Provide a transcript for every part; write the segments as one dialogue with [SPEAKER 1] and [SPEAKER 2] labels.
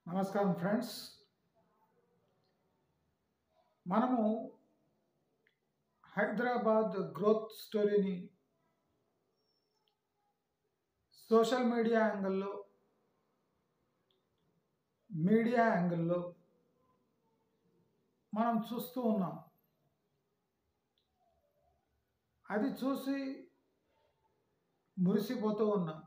[SPEAKER 1] నమస్కారం ఫ్రెండ్స్. మనము హైదరాబాద్ గ్రోత్ స్టోరీని సోషల్ మీడియా యాంగిల్లో మనం చూస్తూ ఉన్నాం. అది చూసి మురిసిపోతూ ఉన్నాం.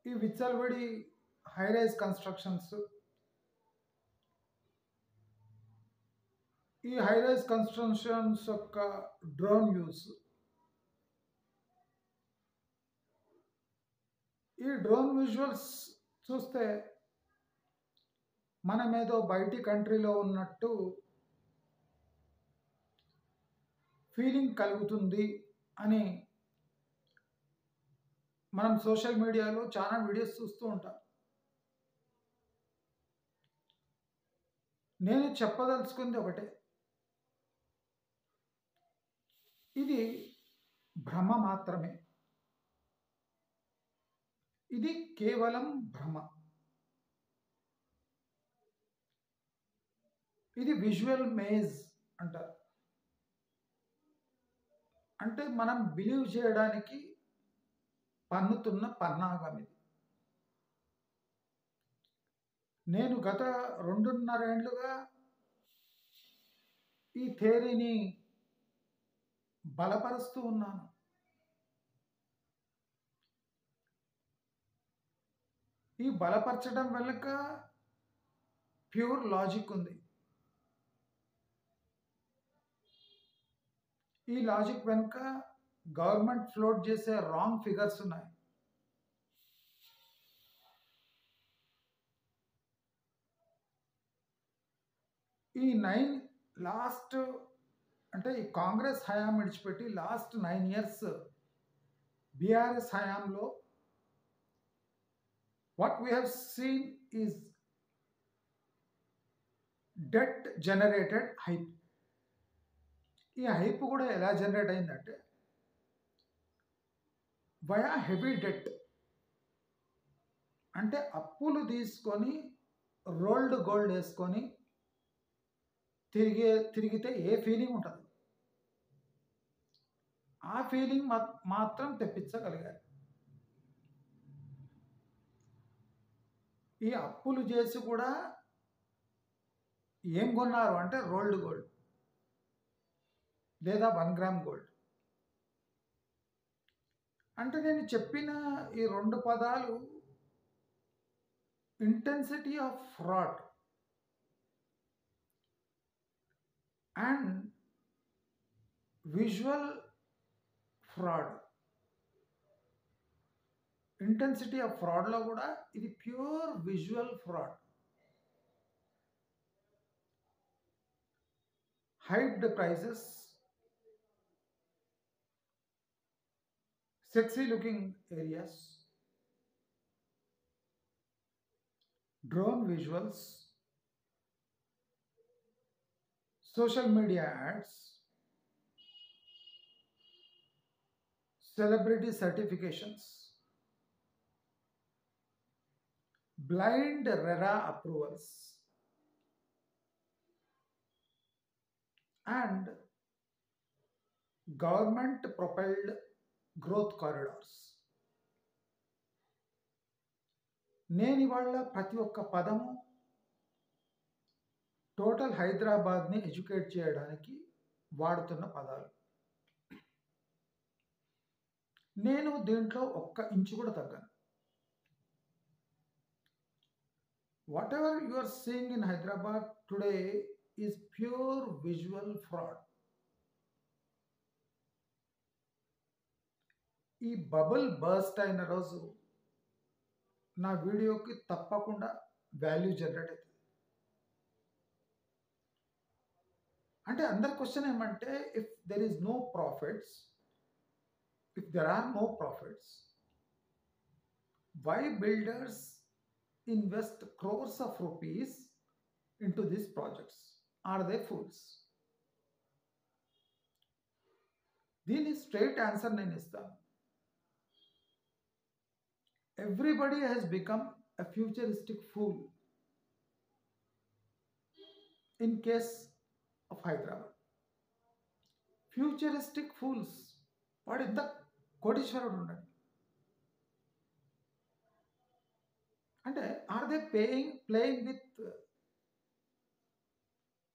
[SPEAKER 1] ఈ విచ్చలవిడి హైరైజ్ కన్స్ట్రక్షన్స్, ఈ హైరైజ్ కన్స్ట్రక్షన్స్ యొక్క డ్రోన్ యూస్, ఈ డ్రోన్ విజువల్స్ చూస్తే మనమేదో బయటి కంట్రీలో ఉన్నట్టు ఫీలింగ్ కలుగుతుంది అని మనం సోషల్ మీడియాలో చాలా వీడియోస్ చూస్తూ ఉంటాం. నేను చెప్పదలుచుకుంది ఒకటే, ఇది భ్రమ మాత్రమే. ఇది కేవలం భ్రమ. ఇది విజువల్ మేజ్ అంటారు. అంటే మనం బిలీవ్ చేయడానికి పన్నుతున్న పన్నాగం ఇది. నేను గత 2.5 ఏళ్లుగా ఈ థియరీని బలపరుస్తూ ఉన్నాను. ఈ బలపరచడం వెనుక ప్యూర్ లాజిక్ ఉంది. ఈ లాజిక్ వెనుక గవర్నమెంట్ ఫ్లోట్ చేసే రాంగ్ ఫిగర్స్ ఉన్నాయి. ఈ కాంగ్రెస్ హయాం విడిచిపెట్టి లాస్ట్ 9 years బీఆర్ఎస్ హయాంలో what we have seen is debt generated hype. ఈ హైప్ కూడా ఎలా జనరేట్ అయిందంటే వయా హెవీ డెట్. అంటే అప్పులు తీసుకొని రోల్డ్ గోల్డ్ వేసుకొని తిరిగితే ఏ ఫీలింగ్ ఉంటుంది, ఆ ఫీలింగ్ మాత్రం తెప్పించగలిగారు. ఈ అప్పులు చేసి కూడా ఏం కొన్నారు అంటే రోల్డ్ గోల్డ్ లేదా 1 గ్రామ్ గోల్డ్. అంటే నేను చెప్పిన ఈ 2 పదాలు intensity of fraud and visual fraud. Intensity of ఫ్రాడ్లో కూడా ఇది pure visual fraud. Hyped prices, sexy looking areas, drone visuals, social media ads, celebrity certifications, blind RERA approvals, and government propelled growth corridors. నేను ఇవాళ ప్రతి ఒక్క పదము total హైదరాబాద్ని educate చేయడానికి వాడుతున్న పదాలు. నేను దీంట్లో 1 ఇంచు కూడా తగ్గను. Whatever you are seeing in Hyderabad today is pure visual fraud. ఈ బబుల్ బర్స్ట్ అయిన రోజు నా వీడియోకి తప్పకుండా వాల్యూ జనరేట్ అవుతుంది. అంటే అందరి క్వశ్చన్ ఏమంటే, if there are no profits, why builders invest crores of rupees into these projects? Are they fools? దీని స్ట్రైట్ ఆన్సర్ నేను ఇస్తాను. everybody has become a futuristic fool in case of Hyderabad. Futuristic fools. వాడు ఎంత కోటీశ్వరుడు ఉన్నాడు అంటే are they playing with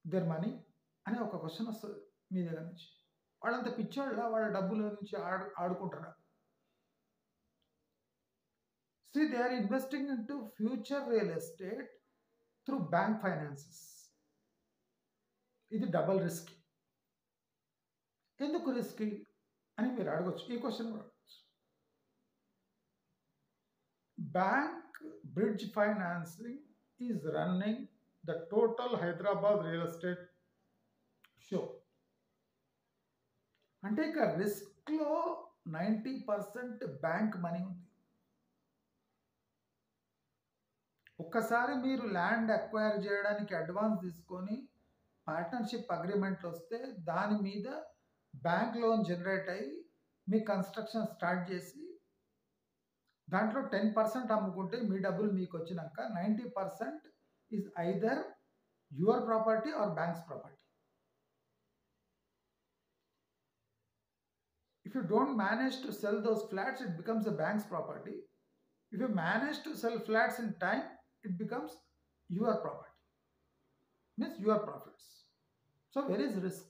[SPEAKER 1] their money అనే ఒక క్వశ్చన్ వస్తుంది మీ దగ్గర నుంచి. వాళ్ళంత పిచ్చోళ్ళ వాళ్ళ డబ్బుల నుంచి ఆడుకుంటారా? See, they are investing into future real estate through bank finances. ఇది డబల్ రిస్క్. ఎందుకు రిస్క్ అని మీరు అడగచ్చు. ఈ క్వశ్చన్ కూడా అడగచ్చు. Bank bridge financing is running the total Hyderabad real estate show. అంటే ఇక రిస్క్లో 90% బ్యాంక్ మనీ ఉంది. ఒక్కసారి మీరు ల్యాండ్ అక్వైర్ చేయడానికి అడ్వాన్స్ తీసుకొని పార్ట్నర్షిప్ అగ్రిమెంట్లు వస్తే దాని మీద బ్యాంక్ లోన్ జనరేట్ అయ్యి మీ కన్స్ట్రక్షన్ స్టార్ట్ చేసి దాంట్లో 10% అమ్ముకుంటే మీ డబ్బులు మీకు వచ్చినాక 90% is either your property or banks property. If you don't manage to sell those flats, it becomes a bank's property. If you manage to sell flats in time, it becomes your property. Means your profits. So where is risk?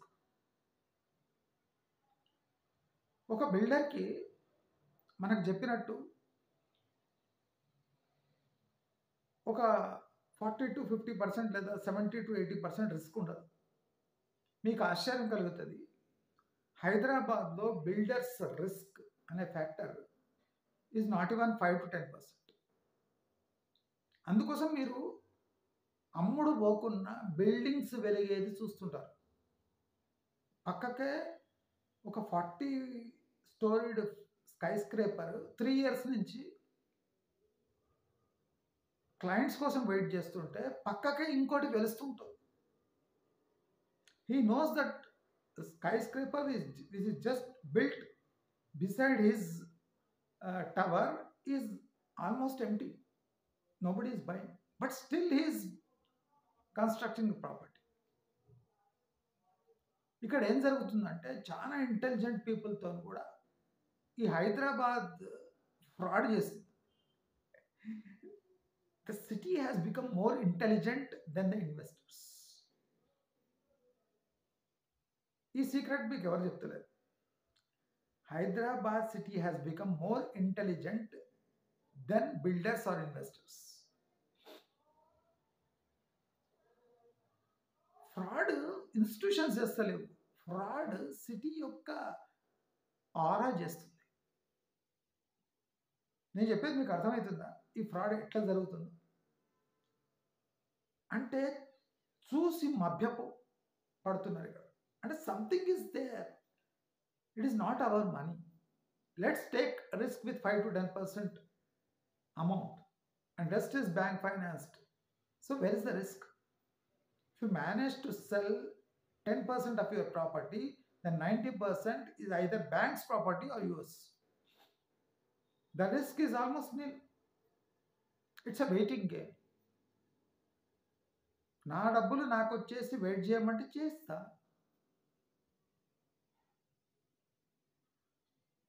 [SPEAKER 1] ఒక బిల్డర్కి మనకు చెప్పినట్టు ఒక 40 to 50% లేదా 70 to 80% risk ఉండదు. మీకు ఆశ్చర్యం కలుగుతుంది. హైదరాబాద్లో బిల్డర్స్ రిస్క్ అనే factor is not even 5 to 10%. అందుకోసం మీరు అమ్ముడు పోకున్న బిల్డింగ్స్ వెలిగేది చూస్తుంటారు. పక్కకే ఒక 40 స్టోరీడ్ స్కై స్క్రేపర్ 3 years నుంచి క్లయింట్స్ కోసం వెయిట్ చేస్తుంటే పక్కకే ఇంకోటి వెలుస్తుంటుంది. He knows that the skyscraper which is just built beside his tower is almost empty. Nobody is buying, but still he is constructing the property. ఇక్కడ ఏం జరుగుతుందంటే చాలా ఇంటెలిజెంట్ పీపుల్తో కూడా ఈ హైదరాబాద్ ఫ్రాడ్ చేస్తుంది. The city has become more intelligent than the investors. ఈ secret మీకు ఎవరు చెప్తలేదు. Hyderabad city has become more intelligent than builders or investors. Fraud institutions చేస్తలేవు, ఫ్రాడ్ సిటీ యొక్క ఆరా చేస్తుంది. నేను చెప్పేది మీకు అర్థమవుతుందా? ఈ ఫ్రాడ్ ఎట్లా జరుగుతుందో అంటే చూసి మభ్యపు పడుతున్నారు ఇక్కడ. అంటే something is there. It is not our money. Let's take risk with 5 to 10% amount and rest is bank financed. So where is the risk? If you manage to sell 10% of your property, then 90% is either bank's property or yours. The risk is almost nil. It's a waiting game. నా డబ్బులు నాకు వచ్చేసి wait చేయమంటే చేస్తా.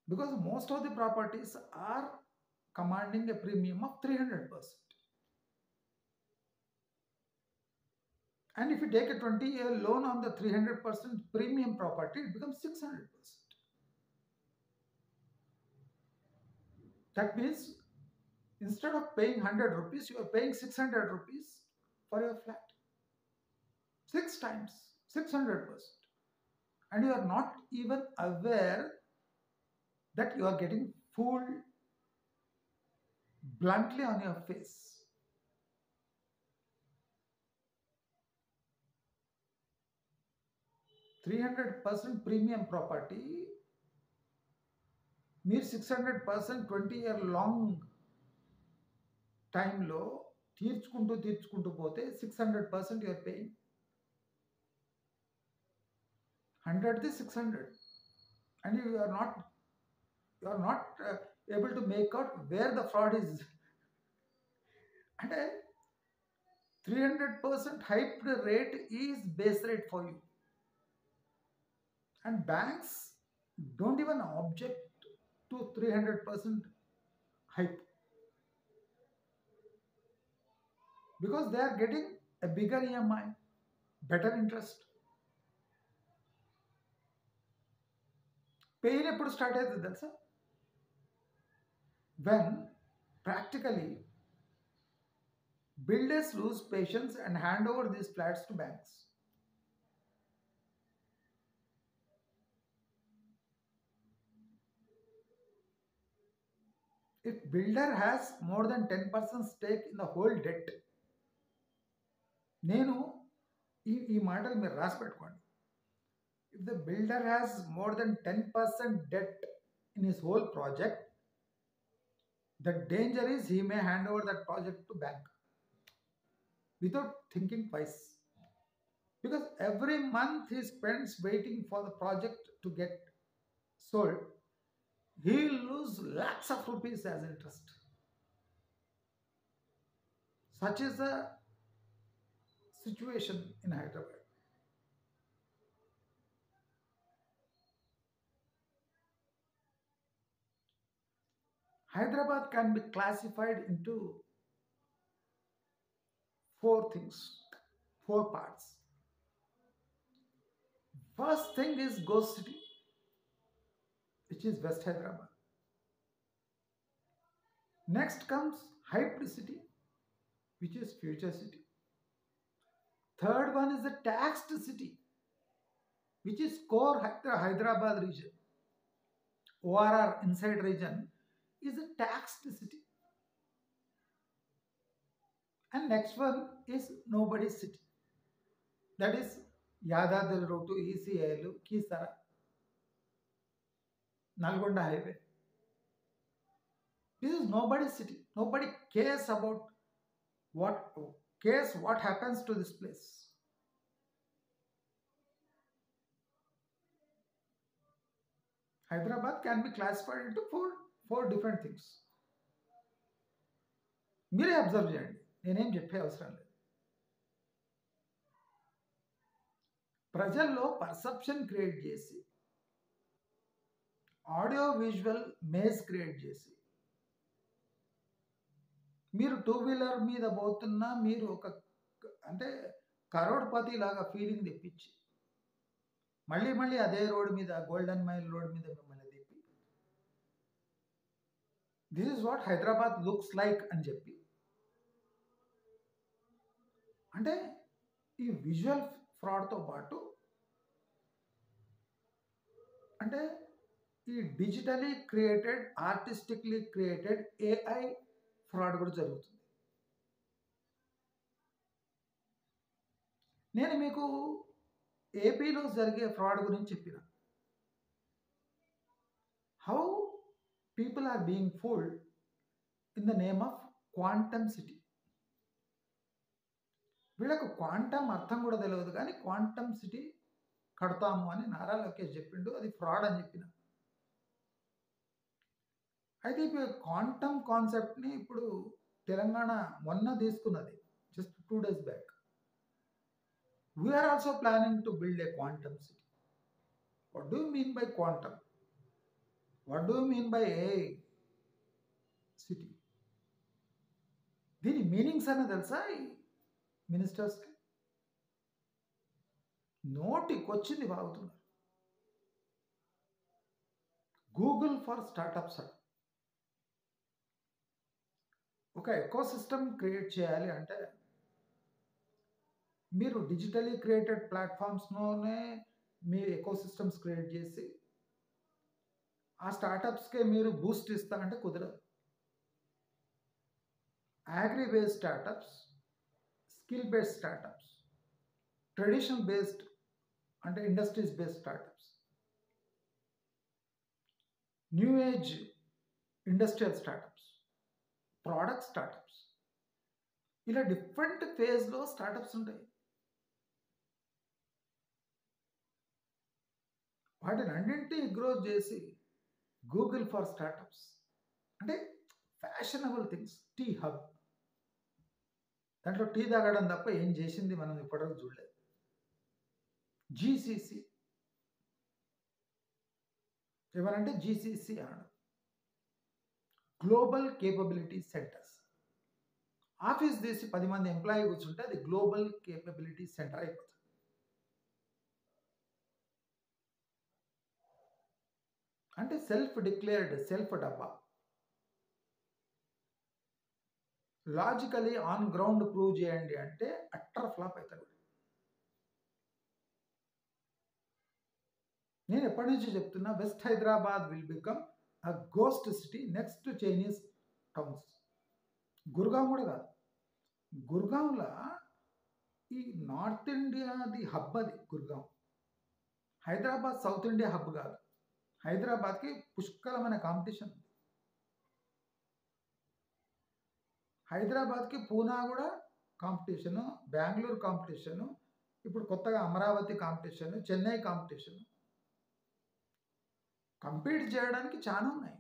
[SPEAKER 1] Because most of the properties are commanding a premium of 300%. And if you take a 20-year loan on the 300% premium property, it becomes 600%. That means instead of paying 100 rupees, you are paying 600 rupees for your flat. 6 times, 600%. And you are not even aware that you are getting fooled bluntly on your face. $300% premium property, మీరు 600% 20-year long టైంలో తీర్చుకుంటూ పోతే 600% you're paying. 100ది 600 and you are not able to make out where the fraud is. And a 300% hyped rate is base rate for you. And banks don't even object to 300% hype because they are getting a bigger EMI, better interest. Pain ఎప్పుడు start అవుతుంది తెలుసా? When practically builders lose patience and hand over these flats to banks. If builder has more than 10% stake in the whole debt, నేను ఈ మాటలు మీరు రాసి పెట్టుకోండి. If the builder has more than 10% debt in his whole project, the danger is he may hand over that project to bank without thinking twice. Because every month he spends waiting for the project to get sold, he will lose lakhs of rupees as interest. Such is the situation in Hyderabad. Hyderabad can be classified into four things, four parts. First thing is Ghost City, which is West Hyderabad. Next comes Hyped City, which is Future City. Third one is the Taxed City, which is core Hyderabad region. ORR inside region is a taxed city. And next one is Nobody's City. That is Yadadri Road to ECIL, Kisara, Nalgonda Highway. This is nobody's city. Nobody cares about what happens to this place. Hyderabad can be classified into four different things. మీరే observe చేయండి, నేనేం చెప్పే అవసరం లేదు. ప్రజల్లో perception create చేసి, audio visual maze create చేసి, మీరు టూ వీలర్ మీద పోతున్నా మీరు ఒక అంటే కరోడ్పతి లాగా ఫీలింగ్ తెప్పించి మళ్ళీ అదే రోడ్ మీద, గోల్డెన్ మైల్ రోడ్ మీద మిమ్మల్ని తెప్పి this is what Hyderabad looks like అని చెప్పి, అంటే ఈ విజువల్ ఫ్రాడ్తో పాటు అంటే ఈ digitally created, artistically created AI fraud కూడా జరుగుతుంది. నేను మీకు ఏపీలో జరిగే ఫ్రాడ్ గురించి చెప్పిన. How people are being fooled in the name of quantum city. వీళ్ళకు క్వాంటమ్ అర్థం కూడా తెలియదు, కానీ క్వాంటమ్ సిటీ కడతాము అని నారా లోకేష్ చెప్పిండు, అది ఫ్రాడ్ అని చెప్పిన. అయితే ఇప్పుడు క్వాంటమ్ కాన్సెప్ట్ని ఇప్పుడు తెలంగాణ మొన్న తీసుకున్నది, just 2 days back. We are also planning to build a quantum city. What do mean by quantum? What do mean by a city? దీని మీనింగ్స్ అని తెలుసా ఈ మినిస్టర్స్కి? నోటికొచ్చింది బాగుతున్నారు. గూగుల్ ఫర్ స్టార్టప్స్ అని ఒక ఎకోసిస్టమ్ క్రియేట్ చేయాలి అంటే మీరు డిజిటలీ క్రియేటెడ్ ప్లాట్ఫామ్స్లోనే మీ ఎకోసిస్టమ్స్ క్రియేట్ చేసి ఆ స్టార్టప్స్కే మీరు బూస్ట్ ఇస్తారంటే కుదరదు. Agri based startups, skill based startups, traditional based అంటే industries based startups, new age industrial startups, product startups, ఇలా డిఫరెంట్ ఫేజ్లో స్టార్టప్స్ ఉంటాయి. వాటిని అన్నింటినీ గ్రోత్ చేసి గూగుల్ ఫర్ స్టార్టప్స్ అంటే ఫ్యాషనబుల్ థింగ్స్. టీ హబ్, దాంట్లో టీ తాగడం తప్ప ఏం చేసింది మనం ఇప్పటివరకు చూడలేదు. జీసీసీ, ఏమనంటే జీసీసీ అన్నాడు, గ్లోబల్ కేపబిలిటీ సెంటర్స్. ఆఫీస్ తీసి 10 మంది ఎంప్లాయీ కూర్చుంటే అది గ్లోబల్ కేపబిలిటీ సెంటర్ అయిపోతుంది. అంటే సెల్ఫ్ డిక్లేర్డ్, సెల్ఫ్ డబ్బా. లాజికలీ ఆన్ గ్రౌండ్ ప్రూవ్ చేయండి అంటే అట్టర్ ఫ్లాప్ అవుతాడు. నేను ఎప్పటి నుంచి చెప్తున్నా, west Hyderabad will become a ghost city next to Chinese towns. Gurgaon కూడా కాదు, గుర్గాంలో ఈ నార్త్ ఇండియాది హబ్ అది Gurgaon. Hyderabad south India hub కాదు. హైదరాబాద్కి పుష్కలమైన కాంపిటీషన్. హైదరాబాద్కి పూనా కూడా కాంపిటీషను, బెంగళూరు కాంపిటీషను, ఇప్పుడు కొత్తగా Amaravati competition, Chennai competition. Compete చేయడానికి చాలా ఉన్నాయి.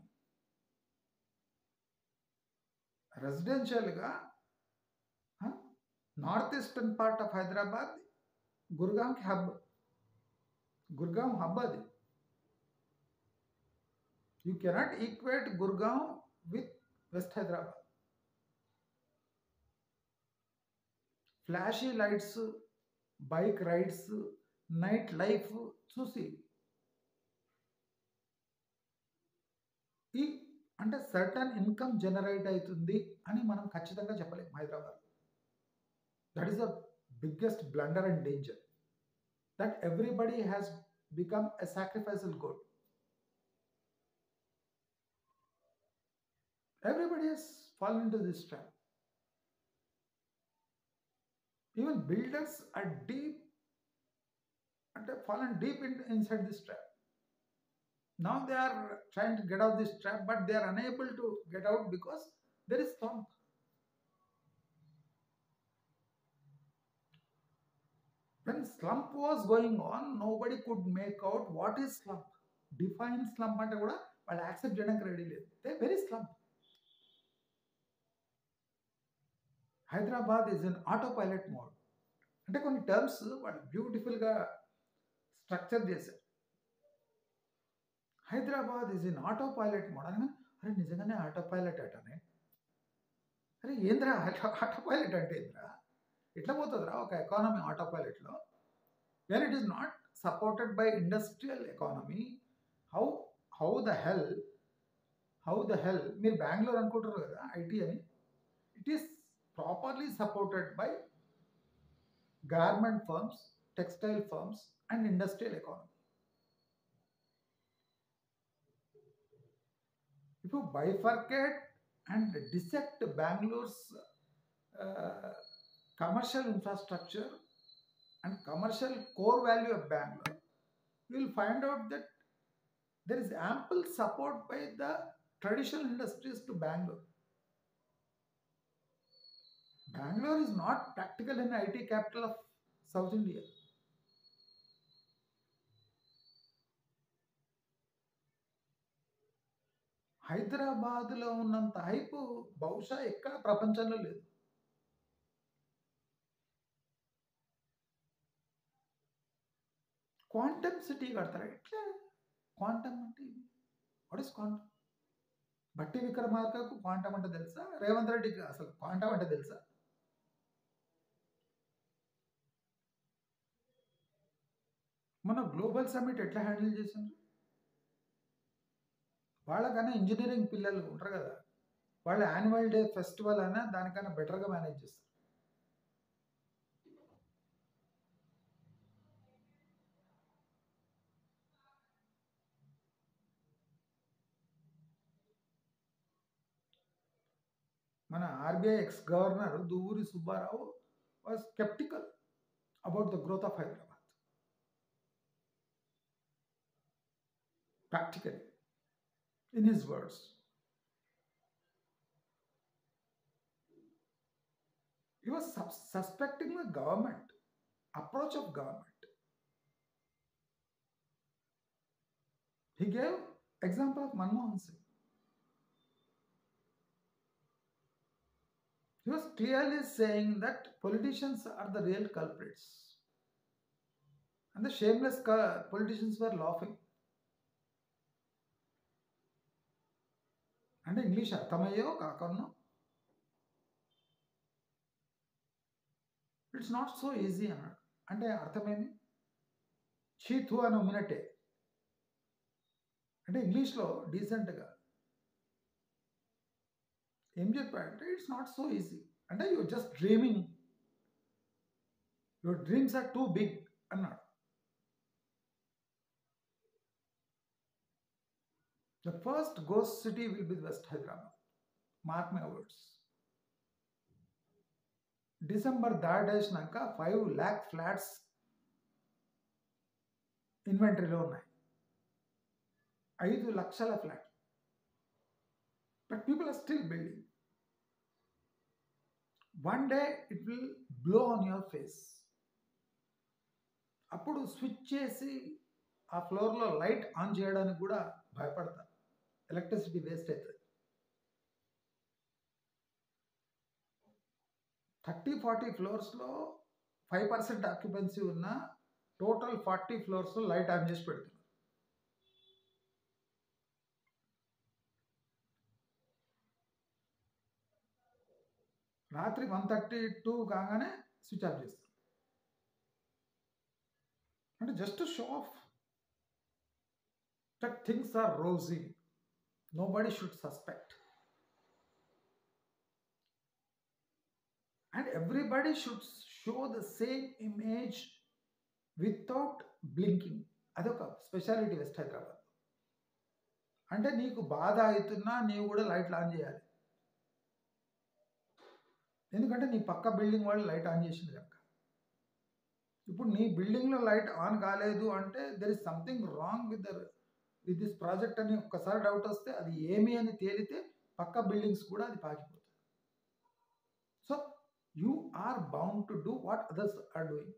[SPEAKER 1] రెసిడెన్షియల్గా north eastern part of Hyderabad గుర్గాంకి హబ్. గుర్గాం హబ్ అది. You cannot equate Gurgaon with west Hyderabad. Flashy lights, bike rides, night life చూసి ఈ అంటే సర్టన్ ఇన్కమ్ జనరేట్ అవుతుంది అని మనం ఖచ్చితంగా చెప్పలేము Hyderabad. That is the biggest blunder and danger, that everybody has become a sacrificial goat. Everybody has fallen into this trap. Even builders are fallen deep inside this trap. Now they are trying to get out this trap, but they are unable to get out because there is slump. When slump was going on, nobody could make out what is slump. Define slump ante kuda వాళ్ళు accept చేయడానికి ready లేదు. They very slum. Hyderabad is in auto pilot mode. అంటే కొన్ని terms వాళ్ళు బ్యూటిఫుల్గా structure చేశారు. Hyderabad is in auto pilot mode అని. అరే నిజంగానే ఆటో పైలట్ అటనే. అరే ఏంద్రా ఆటో పైలట్ అంటే ఏంద్రా, ఎట్లా పోతుందిరా ఒక ఎకానమీ ఆటో పైలట్లో? When it is not supported by industrial economy, how the hell మీరు బెంగళూరు అనుకుంటారు కదా ఐటీ అని. It is properly supported by garment firms, textile firms and industrial economy. If you bifurcate and dissect Bangalore's commercial infrastructure and commercial core value of Bangalore, you will find out that there is ample support by the traditional industries to Bangalore. Bangalore is not practical an IT capital of South India. హైదరాబాద్లో ఉన్నంత hype బహుశా ఎక్కడ ప్రపంచంలో లేదు. Quantum city కడతారా? ఎట్లా quantum అంటే what is quantum? బట్టి విక్రమార్కకు క్వాంటమ్ అంటే తెలుసా? రేవంత్ రెడ్డికి అసలు క్వాంటమ్ అంటే తెలుసా? మన గ్లోబల్ సమ్మిట్ ఎట్లా హ్యాండిల్ చేసిండ్రు? వాళ్ళకన్నా ఇంజనీరింగ్ పిల్లలు ఉంటారు కదా, వాళ్ళ యాన్యువల్ డే ఫెస్టివల్ అయినా దానికన్నా బెటర్గా మేనేజ్ చేస్తారు. మన RBI X governor Duvvuri Subbarao was sceptical about the growth of Hyderabad. Practically, in his words, he was suspecting the government, approach of government. He gave example of Manmohan Singh. He was clearly saying that politicians are the real culprits. And the shameless politicians were laughing. అంటే English అర్థమయ్యో కాకనో it's not so easy అన్నాడు. అంటే అర్థమేమి చీతు అని ఉమ్మినట్టే. అంటే ఇంగ్లీష్లో డీసెంట్గా ఏం చెప్పాడంటే ఇట్స్ నాట్ సో ఈజీ, అంటే you're just dreaming, your dreams are too big అన్నాడు. The first ghost city will be West Hyderabad. Mark my words. December third వేసినాక 5 lakh ఫ్లాట్స్ ఇన్వెంటరీలో ఉన్నాయి. 5 లక్షల flat. But people are still building. One day it will blow on your face. అప్పుడు switch చేసి ఆ ఫ్లోర్లో light on చేయడానికి కూడా భయపడతారు. ఎలక్ట్రిసిటీ వేస్ట్ అవుతుంది. 30-40 ఫ్లోర్స్లో 5% ఆక్యుపెన్సీ ఉన్న టోటల్ 40 ఫ్లోర్స్లో లైట్ ఆన్ చేసి పెడుతున్నారు. రాత్రి 1:32 కాగానే స్విచ్ ఆఫ్ చేస్తారు. అంటే just show off that things are rosy. Nobody should suspect. And everybody should show the same image without blinking. అదొక స్పెషాలిటీ వెస్ట్ హైదరాబాద్. అంటే నీకు బాధ అవుతున్నా నీవు కూడా లైట్లు ఆన్ చేయాలి. ఎందుకంటే నీ పక్క బిల్డింగ్ వాళ్ళు లైట్ ఆన్ చేసింది కనుక. ఇప్పుడు నీ బిల్డింగ్లో లైట్ ఆన్ కాలేదు అంటే there is something wrong with this project అని ఒక్కసారి డౌట్ వస్తే అది ఏమి అని తేలితే పక్క బిల్డింగ్స్ కూడా అది పాకిపోతుంది. So you are bound to do what others are doing.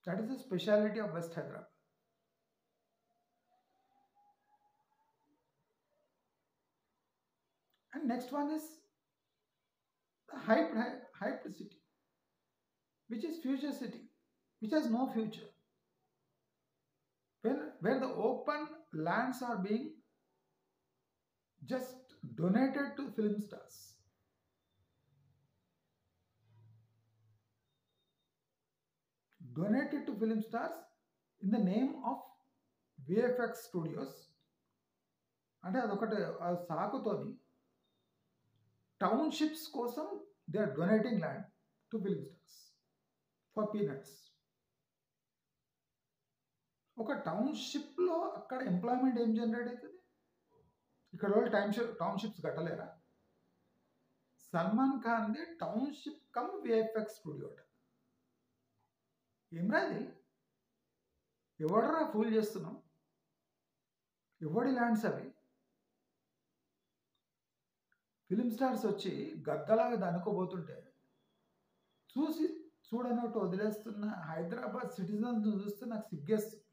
[SPEAKER 1] That is the speciality of west Hyderabad. And next one is the hyped city, which is future city, which has no future. Where the open lands are being just donated to film stars. Donated to film stars in the name of VFX studios. అంటే అదొకటి సాకుతోని townships కోసం they are donating land to film stars for peanuts. ఒక టౌన్షిప్లో అక్కడ employment ఏం generate అవుతుంది? ఇక్కడ వాళ్ళు టౌన్షిప్స్ కట్టలేరా? సల్మాన్ ఖాన్ది టౌన్షిప్ కమ్ విఎఫ్ఎక్స్ స్టూడియో. ఏమ్రా అది? ఎవడరా ఫూల్ చేస్తున్నాం? ఎవడి ల్యాండ్స్ అవి? ఫిలిం స్టార్స్ వచ్చి గద్దలాగా దనుకోబోతుంటే చూసి చూడనట్టు వదిలేస్తున్న హైదరాబాద్ సిటిజన్స్ చూస్తే నాకు సిగ్గేస్తుంది.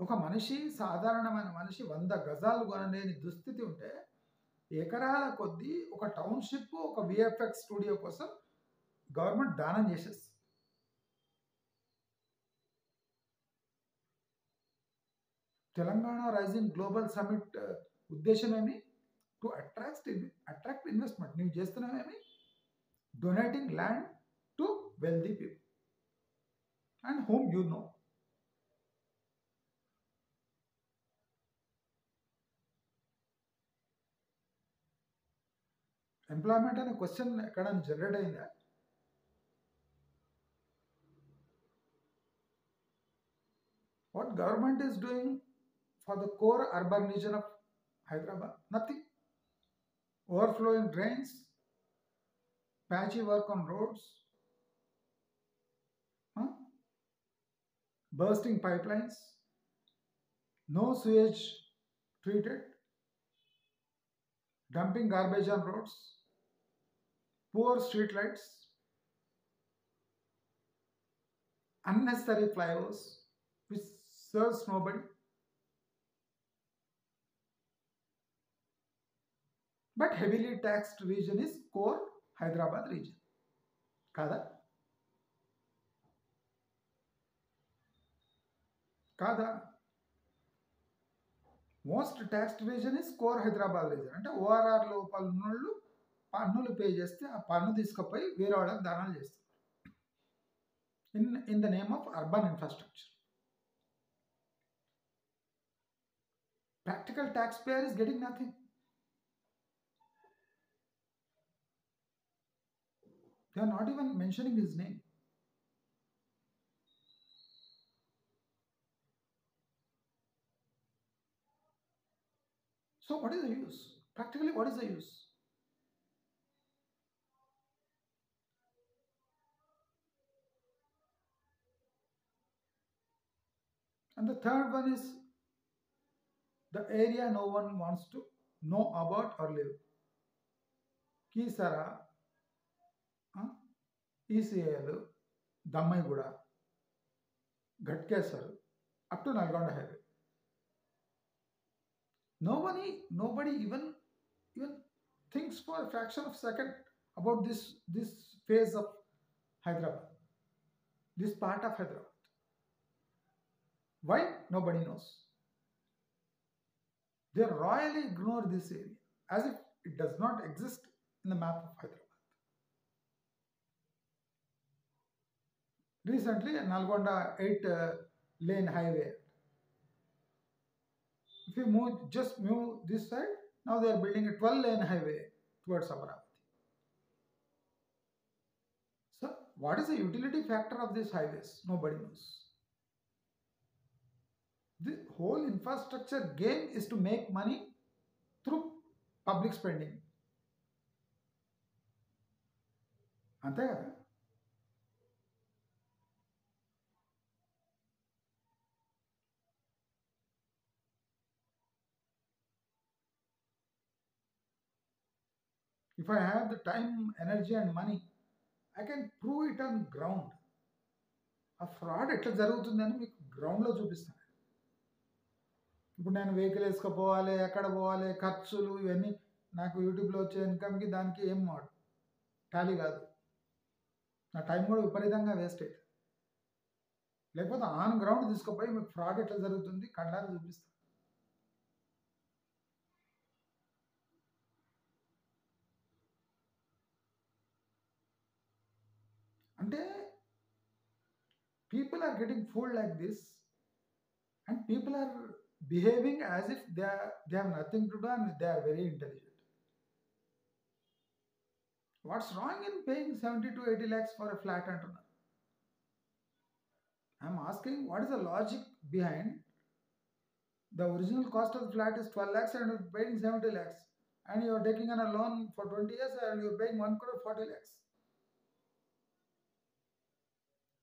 [SPEAKER 1] ఒక మనిషి, సాధారణమైన మనిషి 100 గజాలు కొనలేని దుస్థితి ఉంటే ఎకరాల కొద్దీ ఒక టౌన్షిప్, ఒక విఎఫ్ఎక్స్ స్టూడియో కోసం గవర్నమెంట్ దానం చేసేస్తుంది. తెలంగాణ రైజింగ్ గ్లోబల్ సమిట్ ఉద్దేశం ఏమి? To attract investment. నువ్వు చేస్తున్నావేమి? Donating land to wealthy people and whom you know. Employment అనే క్వశ్చన్ ఎక్కడైనా జనరేట్ అయిందా? What government is doing for the core urban region of Hyderabad? Nothing. Overflowing drains, patchy work on roads, bursting pipelines, no sewage treated, dumping garbage on roads, poor street lights, unnecessary flyovers which serves nobody. But heavily taxed reason is core Hyderabad reason కాదా? కాదా? Most taxed reason is core Hyderabad reason. అంటే ORR లోపల ఉన్నోళ్ళు పన్నులు pay చేస్తే ఆ పన్ను తీసుకుపోయి వేరే వాళ్ళకి దానాలు చేస్తారు in the name of urban infrastructure. Practical taxpayer is getting nothing. They are not even mentioning his name. So what is the use? Practically, what is the use? And the third one is the area no one wants to know about or live. Kisara, ECL, Dammaiguda, Ghatkesar, up to Nalgonda Highway. Nobody even thinks for a fraction of a second about this phase of Hyderabad, this part of Hyderabad. Why? Nobody knows. They royally ignore this area as if it does not exist in the map of Hyderabad. Recently, Nalgonda 8-lane highway. If you just move this side, now they are building a 12-lane highway towards Amaravati. So, what is the utility factor of these highways? Nobody knows. The whole infrastructure game is to make money through public spending. అంతే కదా? If I have the time, energy and money, I can prove it on ground. ఆ fraud ఎట్లా జరుగుతుందని మీకు గ్రౌండ్లో చూపిస్తాను. ఇప్పుడు నేను వెహికల్ వేసుకుపోవాలి, ఎక్కడ పోవాలి, ఖర్చులు ఇవన్నీ నాకు యూట్యూబ్లో వచ్చే ఇన్కమ్కి దానికి ఏం టాలీ కాదు. నా టైం కూడా విపరీతంగా వేస్ట్ అవుతుంది. లేకపోతే ఆన్ గ్రౌండ్ తీసుకుపోయి మీకు ఫ్రాడ్ ఎట్లా జరుగుతుంది కళ్ళారా చూపిస్తాను. అంటే people are getting fooled like this and people are behaving as if they have nothing to do and they are very intelligent. What's wrong in paying 70 to 80 lakhs for a flat antenna? I'm asking, what is the logic behind the original cost of the flat is 12 lakhs and you're paying 70 lakhs and you're taking on a loan for 20 years and you're paying 1 crore 40 lakhs.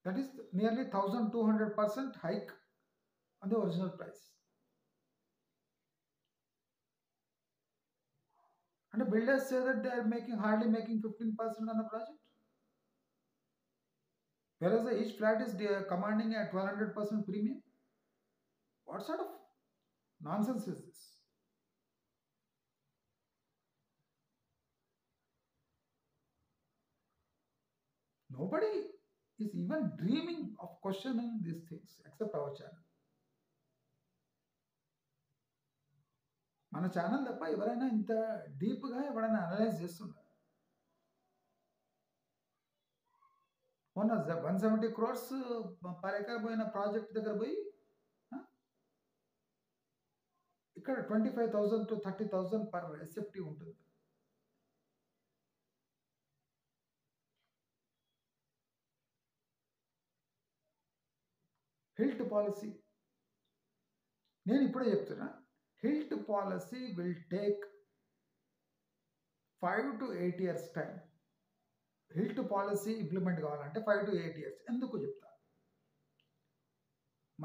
[SPEAKER 1] That is nearly 1200% hike on the original price. And the builders say that they are hardly making 15% on the project. Whereas each flat is commanding a 1200% premium. What sort of nonsense is this? Nobody is even dreaming of questioning these things except our channel. మన channel తప్ప ఎవరైనా ఇంత డీప్గా ఎవరైనా analyse చేస్తున్నారు? మొన్న 170 crores per acre పోయిన project దగ్గర పోయి ఇక్కడ 25,000 to 30,000 పర్ ఎస్ఎఫ్టీ ఉంటుంది. హిల్ట్ పాలసీ నేను ఇప్పుడే చెప్తున్నా, HILT policy will take 5 to 8 years time. HILT policy implement కావాలంటే 5 to 8 years. ఎందుకు చెప్తా?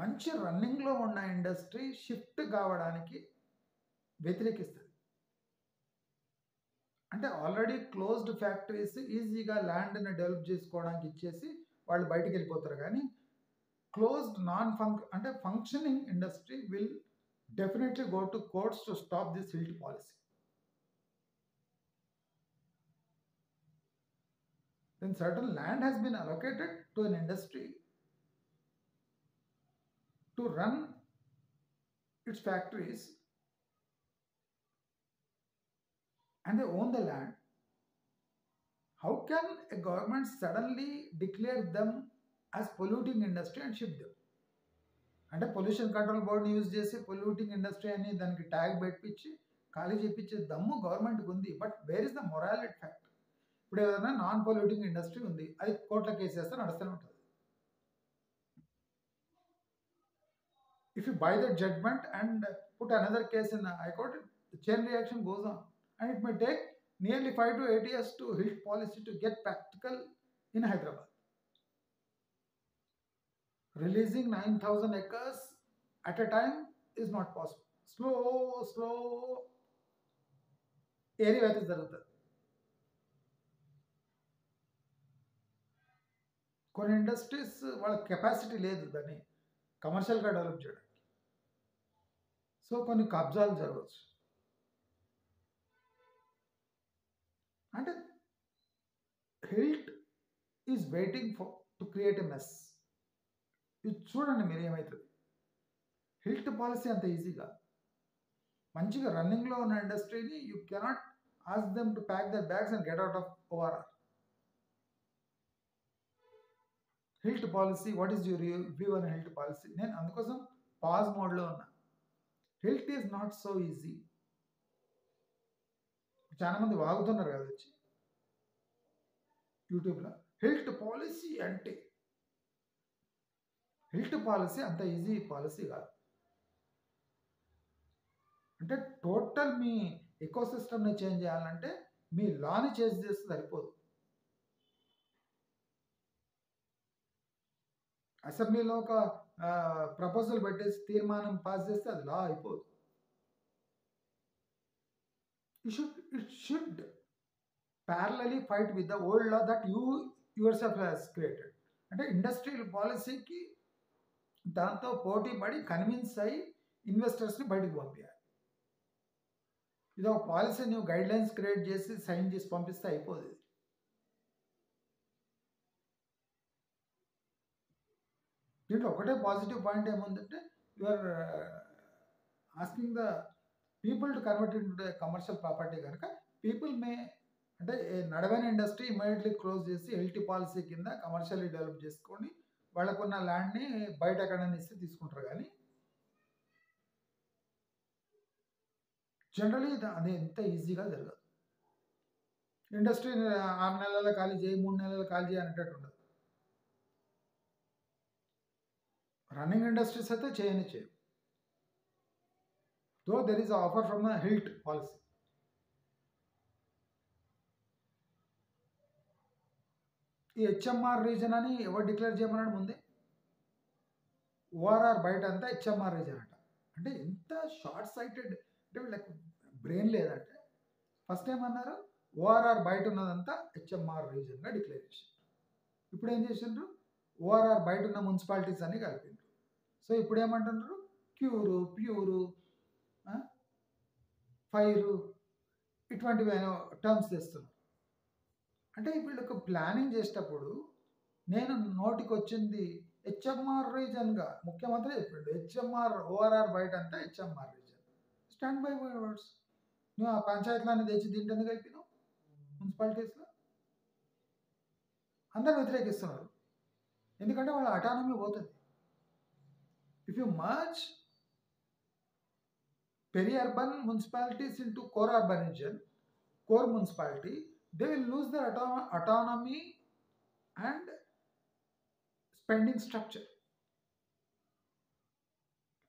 [SPEAKER 1] మంచి రన్నింగ్లో ఉన్న ఇండస్ట్రీ షిఫ్ట్ కావడానికి వ్యతిరేకిస్తుంది. అంటే ఆల్రెడీ క్లోజ్డ్ ఫ్యాక్టరీస్ ఈజీగా ల్యాండ్ని డెవలప్ చేసుకోవడానికి ఇచ్చేసి వాళ్ళు బయటికి వెళ్ళిపోతారు. కానీ closed అంటే functioning industry will definitely go to courts to stop this HILT policy. then certain land has been allocated to an industry to run its factories, and they own the land. How can a government suddenly declare them as polluting industry and ship them? అంటే pollution control బోర్డ్ని use చేసి polluting industry అని దానికి tag పెట్టించి ఖాళీ చేయించే దమ్ము గవర్నమెంట్కి ఉంది. But where is the morality fact? ఇప్పుడు ఏదైనా నాన్ పొల్యూటింగ్ ఇండస్ట్రీ ఉంది, అది కోర్టులో కేసు వేస్తే నడుస్తూనే ఉంటుంది. If you buy the judgment and put another case in the High Court, the chain reaction goes on, and it may take nearly 5 to 8 years to HILT policy to get practical in Hyderabad. Releasing 9,000 acres at a time is not possible. Slow area అయితే జరుగుతుంది. కొన్ని industries వాళ్ళ capacity లేదు దాన్ని కమర్షియల్గా develop చేయడానికి. So కొన్ని కబ్జాలు జరగవచ్చు. అంటే HILT is waiting for to create a mess. ఇది చూడండి మీరు ఏమవుతుంది. HILT పాలసీ అంత ఈజీగా మంచిగా రన్నింగ్లో ఉన్న ఇండస్ట్రీని you cannot ask them to pack their bags and get out of ORR. HILT policy, what is your view on HILT policy? నేను అందుకోసం పాజ్ మోడ్లో ఉన్నా. HILT is not so easy. చాలా మంది వాగుతున్నారు కదా వచ్చి యూట్యూబ్లో HILT పాలసీ అంటే. HILT పాలసీ అంత ఈజీ పాలసీ కాదు. అంటే టోటల్ మీ ఎకోసిస్టమ్ని చేంజ్ చేయాలంటే మీ లాని చేంజ్ చేస్తే సరిపోదు. అసెంబ్లీలో ఒక ప్రపోజల్ పెట్టేసి తీర్మానం పాస్ చేస్తే అది లా అయిపోదు. It should parallelly fight with the old law that you yourself has created. అంటే ఇండస్ట్రియల్ పాలసీకి దాంతో పోటీ పడి కన్విన్స్ అయ్యి ఇన్వెస్టర్స్ని బయటకు పంపించాలి. ఇది ఒక పాలసీ నువ్వు గైడ్ లైన్స్ క్రియేట్ చేసి సైన్ చేసి పంపిస్తే అయిపోదు. దీంట్లో ఒకటే పాజిటివ్ పాయింట్ ఏముందంటే you are asking the people to convert into commercial property. కనుక పీపుల్ మే అంటే నడవని ఇండస్ట్రీ ఇమీడియట్లీ క్లోజ్ చేసి HILT పాలసీ కింద కమర్షియల్లీ డెవలప్ చేసుకొని వాళ్ళకున్న ల్యాండ్ని బయట ఎక్కడైనా ఇస్తే తీసుకుంటారు. కానీ జనరలీ అది ఎంత ఈజీగా జరగదు. ఇండస్ట్రీ 6 నెలల్లో ఖాళీ చేయి, 3 నెలల్లో ఖాళీ చేయి అనేటట్టు ఉండదు. రన్నింగ్ ఇండస్ట్రీస్ అయితే చేయవు. Though there is offer from the HILT policy. ఈ HMR రీజన్ అని ఎవరు డిక్లేర్ చేయమన్నాడు ముందే? ORR బయట అంతా HMR రీజన్ అంట. అంటే ఎంత షార్ట్ సైటెడ్ అంటే వీళ్ళకి బ్రెయిన్ లేదంటే ఫస్ట్ టైం అన్నారు ORR బయట ఉన్నదంతా HMR రీజన్గా డిక్లేర్ చేశారు. ఇప్పుడు ఏం చేసిండ్రు? ORR బయట ఉన్న మున్సిపాలిటీస్ అని కలిపిండ్రు. సో ఇప్పుడు ఏమంటున్నారు? క్యూరు, ప్యూరు, ఫైరు ఇటువంటివి టర్మ్స్ తెస్తున్నారు. అంటే వీళ్ళకి ప్లానింగ్ చేసేటప్పుడు నేను నోటికి వచ్చింది HMR రీజన్గా ముఖ్యమంత్రి చెప్పిండు. HMR ORR బయట అంతా HMR reason. Stand by words. నువ్వు ఆ పంచాయతీలను తెచ్చి దీంట్లో కలిపినావు మున్సిపాలిటీస్లో. అందరు వ్యతిరేకిస్తున్నారు ఎందుకంటే వాళ్ళ అటానమీ పోతుంది. If you merge peri-urban municipalities into core urban region, core municipality, they will lose their autonomy and spending structure.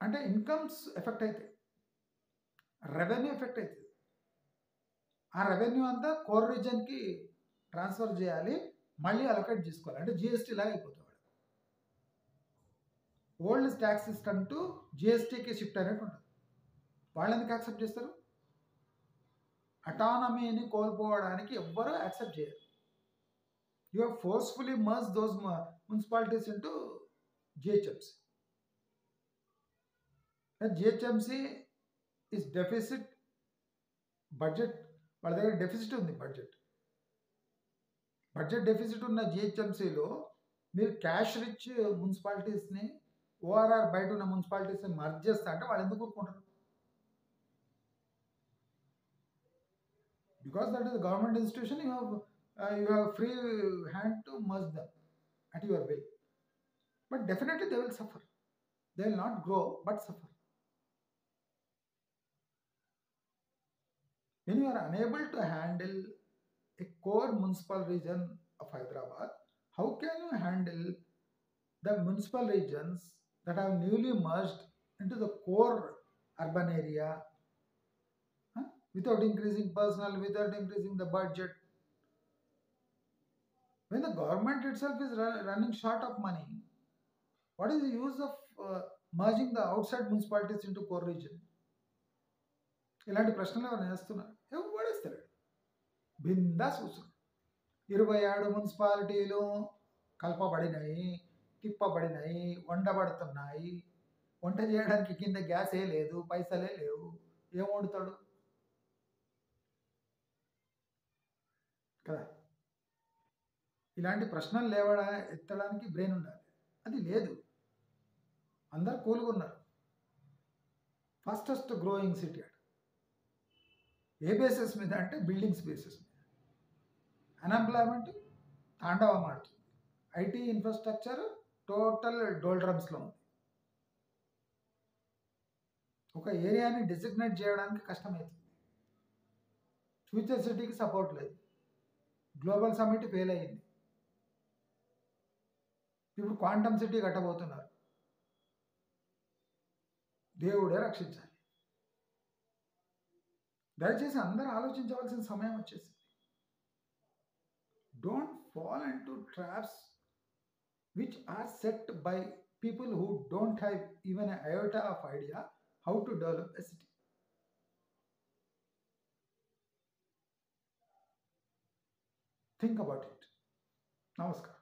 [SPEAKER 1] అంటే ఇన్కమ్స్ ఎఫెక్ట్ అవుతాయి, రెవెన్యూ ఎఫెక్ట్ అవుతుంది. ఆ రెవెన్యూ అంతా కోర్ రీజన్కి ట్రాన్స్ఫర్ చేయాలి, మళ్ళీ అలొకేట్ చేసుకోవాలి. అంటే జిఎస్టీ లాగా అయిపోతుంది. ఓల్డ్ ట్యాక్స్ సిస్టమ్ టు జిఎస్టీకి షిఫ్ట్ అనేట్టు ఉంటుంది. వాళ్ళు ఎందుకు యాక్సెప్ట్ చేస్తారు? అటానమీని కోల్పోవడానికి ఎవ్వరూ యాక్సెప్ట్ చేయరు. You have forcefully merge those municipalities into GHMC. GHMC is deficit budget, వాళ్ళ దగ్గర డెఫిసిట్ ఉంది బడ్జెట్. బడ్జెట్ డెఫిసిట్ ఉన్న జిహెచ్ఎంసీలో మీరు క్యాష్ రిచ్ మున్సిపాలిటీస్ని ఓఆర్ఆర్ బయట ఉన్న మున్సిపాలిటీస్ని మర్జ్ చేస్తా అంటే వాళ్ళు ఎందుకు ఊరుకుంటారు? Because that is a government institution, you have free hand to merge them at your will. But definitely they will suffer. They will not grow, but suffer. When you are unable to handle a core municipal region of Hyderabad, how can you handle the municipal regions that have newly merged into the core urban area, without increasing personnel, without increasing the budget? When the government itself is running short of money, what is the use of merging the outside municipalities into core region? ఇలాంటి ప్రశ్నలు ఎవరు వేస్తున్నారు? ఎవరు వేస్తారు? బిందా సూచన 27 మున్సిపాలిటీలు కలపబడినాయి, తిప్పబడినాయి, వండబడుతున్నాయి. వంట చేయడానికి కింద గ్యాసే లేదు, పైసలే లేవు, ఏం వండుతాడు కదా? ఇలాంటి ప్రశ్నలు ఎత్తడానికి బ్రెయిన్ ఉండాలి. అది లేదు. అందరు కూల్గా ఉన్నారు. ఫాస్టెస్ట్ గ్రోయింగ్ సిటీ అట. ఏ బేసిస్ మీద అంటే బిల్డింగ్స్ బేసిస్ మీద. అన్ఎంప్లాయ్మెంట్ తాండవం ఆడుతుంది. ఐటీ ఇన్ఫ్రాస్ట్రక్చర్ టోటల్ డోల్డ్రమ్స్లో ఉంది. ఒక ఏరియాని డిసిగ్నేట్ చేయడానికి కష్టమవుతుంది. ఫ్యూచర్ సిటీకి సపోర్ట్ లేదు. గ్లోబల్ సమిట్ ఫెయిల్ అయ్యింది. ఇప్పుడు క్వాంటమ్ సిటీ కట్టబోతున్నారు. దేవుడే రక్షించాలి. దయచేసి అందరూ ఆలోచించవలసిన సమయం వచ్చేసింది. Don't fall into traps which are set by people who don't have even an iota of idea how to develop a city. Think about it. Namaskar.